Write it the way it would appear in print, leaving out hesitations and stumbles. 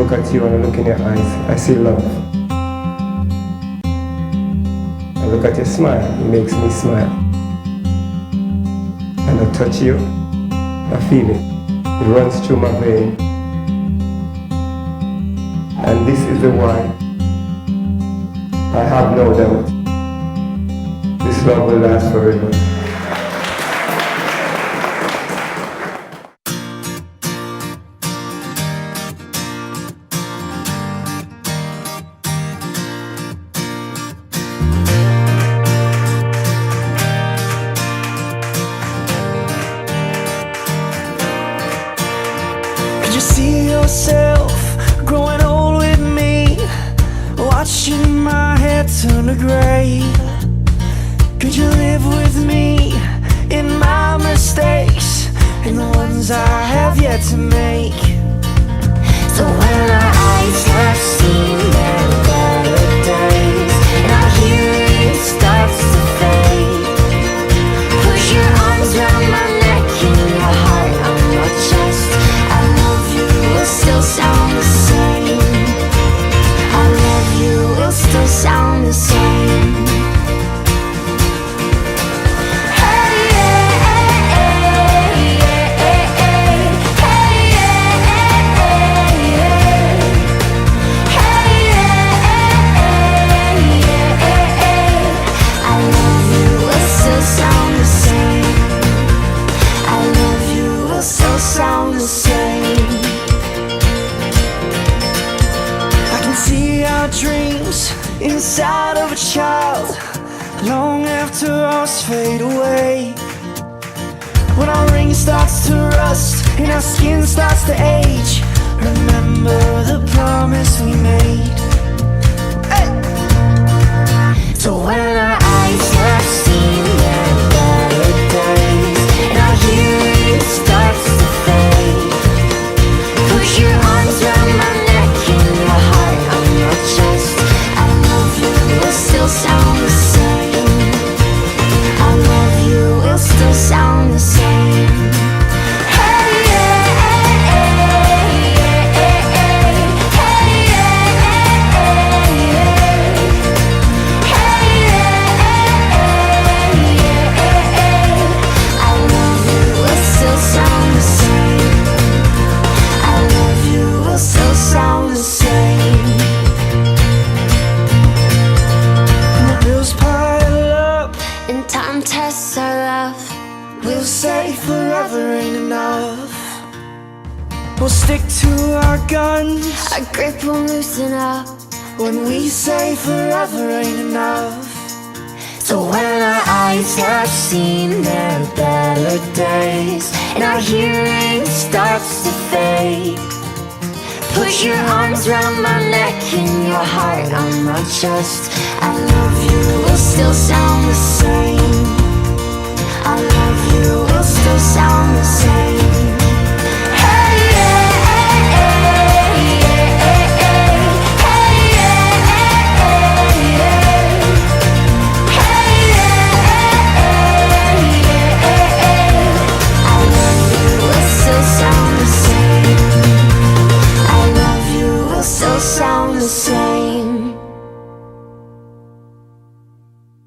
look at you and I look in your eyes, I see love. I look at your smile, it makes me smile. And I touch you, I feel it. It runs through my vein. And this is the why. I have no doubt. This love will last forever. Could you see yourself growing old with me, watching my hair turn to gray? Could you live with me in my mistakes and the ones I have yet to make? So when our eyes have seen their better days and our hearing starts to fade, push your arms around my neck and your heart on my chest. I love you will still sound the same. I love you will still sound the same. Sound the same. I can see our dreams inside of a child long after ours fade away. When our ring starts to rust and our skin starts to age, remember the promise we made. Hey! So when our eyes have seen their better days and our hearing starts to fade, push your arms around my neck and your heart on my chest. I love you will still sound the same. I love you will still sound the same. Tests our love, we'll say forever ain't enough. We'll stick to our guns, our grip will loosen up when we say forever ain't enough. So when our eyes have seen their better days and our hearing starts to fade, push your arms around my neck and your heart on my chest. I love you will still sound the same.